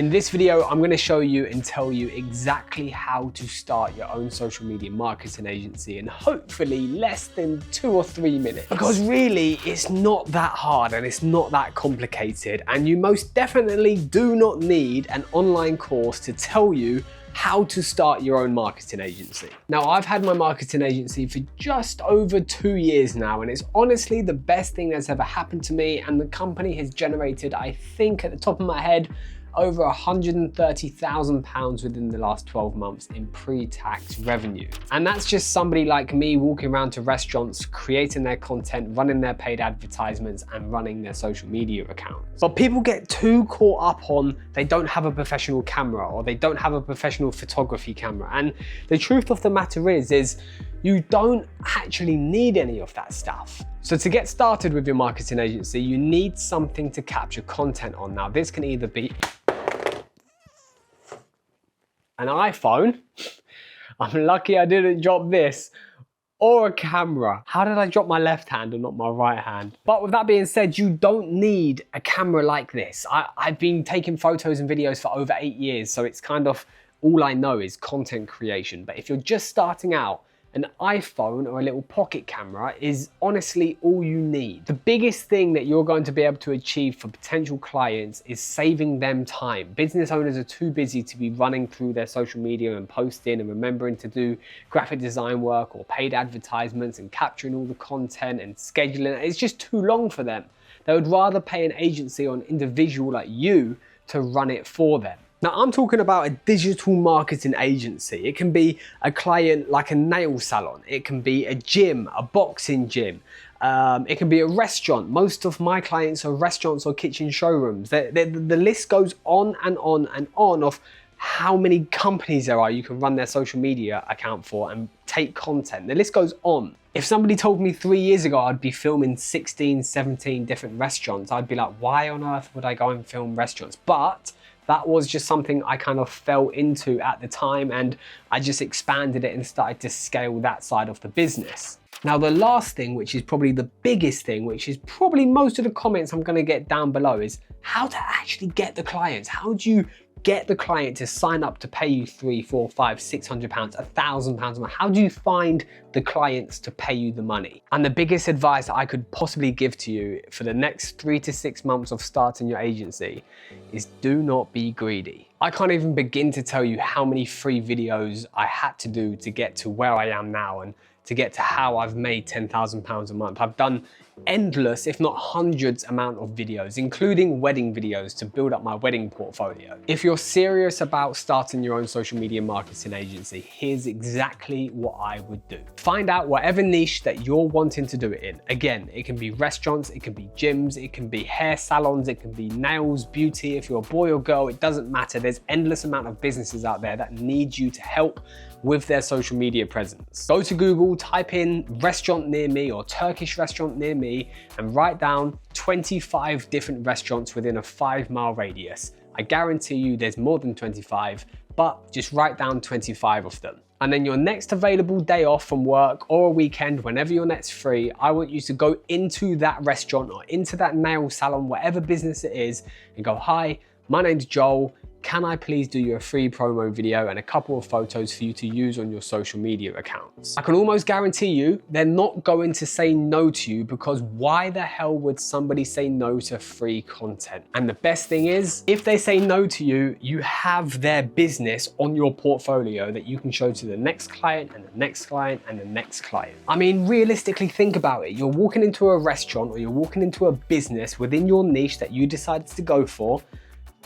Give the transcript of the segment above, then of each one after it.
In this video, I'm going to show you and tell you exactly how to start your own social media marketing agency in hopefully less than 2 or 3 minutes. Because really, it's not that hard and it's not that complicated, and you most definitely do not need an online course to tell you how to start your own marketing agency. Now, I've had my marketing agency for just over 2 years now, and it's honestly the best thing that's ever happened to me, and the company has generated, I think at the top of my head, over £130,000 within the last 12 months in pre-tax revenue. And that's just somebody like me walking around to restaurants, creating their content, running their paid advertisements, and running their social media accounts. But people get too caught up on they don't have a professional camera or they don't have a professional photography camera. And the truth of the matter is you don't actually need any of that stuff. So to get started with your marketing agency, you need something to capture content on. Now, this can either be an iPhone, I'm lucky I didn't drop this, or a camera. How did I drop my left hand and not my right hand? But with that being said, you don't need a camera like this. I've been taking photos and videos for over 8 years, so it's kind of all I know is content creation. But if you're just starting out, an iPhone or a little pocket camera is honestly all you need. The biggest thing that you're going to be able to achieve for potential clients is saving them time. Business owners are too busy to be running through their social media and posting and remembering to do graphic design work or paid advertisements and capturing all the content and scheduling it. It's just too long for them. They would rather pay an agency or an individual like you to run it for them. Now, I'm talking about a digital marketing agency. It can be a client like a nail salon. It can be a gym, a boxing gym. It can be a restaurant. Most of my clients are restaurants or kitchen showrooms. The list goes on and on and on of how many companies there are you can run their social media account for and take content. The list goes on. If somebody told me 3 years ago I'd be filming 16, 17 different restaurants, I'd be like, why on earth would I go and film restaurants? But that was just something I kind of fell into at the time, and I just expanded it and started to scale that side of the business. Now, the last thing, which is probably the biggest thing, which is probably most of the comments I'm gonna get down below, is how to actually get the clients. How do you get the client to sign up to pay you £300, £400, £500, £600, £1,000 a month? How do you find the clients to pay you the money? And the biggest advice I could possibly give to you for the next 3 to 6 months of starting your agency is do not be greedy. I can't even begin to tell you how many free videos I had to do to get to where I am now and to get to how I've made £10,000 a month. I've done endless, if not hundreds amount of videos, including wedding videos to build up my wedding portfolio. If you're serious about starting your own social media marketing agency, here's exactly what I would do. Find out whatever niche that you're wanting to do it in. Again, it can be restaurants, it can be gyms, it can be hair salons, it can be nails, beauty. If you're a boy or girl, it doesn't matter. There's endless amount of businesses out there that need you to help with their social media presence. Go to Google, type in restaurant near me or Turkish restaurant near me, and write down 25 different restaurants within a 5-mile radius. I guarantee you there's more than 25, but just write down 25 of them. And then your next available day off from work or a weekend, whenever you're next free, I want you to go into that restaurant or into that nail salon, whatever business it is, and go, hi, my name's Joel. Can I please do you a free promo video and a couple of photos for you to use on your social media accounts? I can almost guarantee you they're not going to say no to you, because why the hell would somebody say no to free content? And the best thing is, if they say no to you, you have their business on your portfolio that you can show to the next client and the next client and the next client. I mean, realistically, think about it. You're walking into a restaurant or you're walking into a business within your niche that you decided to go for,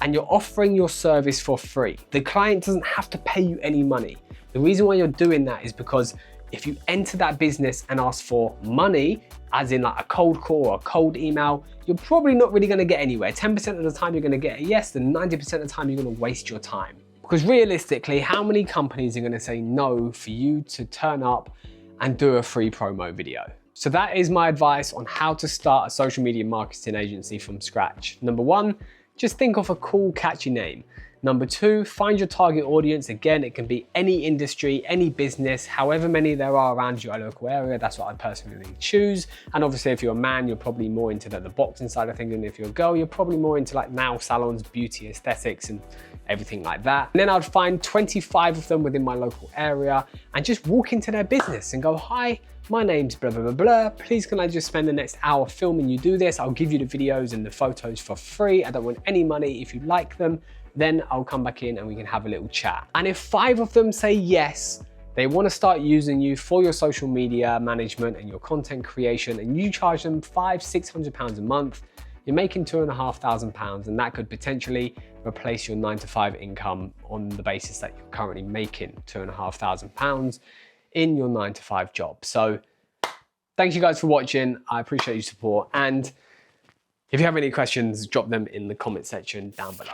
and you're offering your service for free. The client doesn't have to pay you any money. The reason why you're doing that is because if you enter that business and ask for money, as in like a cold call or a cold email, you're probably not really gonna get anywhere. 10% of the time you're gonna get a yes, and 90% of the time you're gonna waste your time. Because realistically, how many companies are gonna say no for you to turn up and do a free promo video? So that is my advice on how to start a social media marketing agency from scratch. Number 1, just think of a cool, catchy name. Number 2, find your target audience. Again, it can be any industry, any business, however many there are around your local area. That's what I personally choose. And obviously, if you're a man, you're probably more into the boxing side of things. And if you're a girl, you're probably more into like nail salons, beauty, aesthetics, and everything like that. And then I'd find 25 of them within my local area and just walk into their business and go, hi, my name's blah, blah, blah, blah. Please can I just spend the next hour filming you do this? I'll give you the videos and the photos for free. I don't want any money. If you like them, then I'll come back in and we can have a little chat. And if 5 of them say yes, they want to start using you for your social media management and your content creation, and you charge them £500–600 a month, you're making £2,500, and that could potentially replace your 9-to-5 income on the basis that you're currently making £2,500 in your 9-to-5 job. So thank you guys for watching. I appreciate your support. And if you have any questions, drop them in the comment section down below.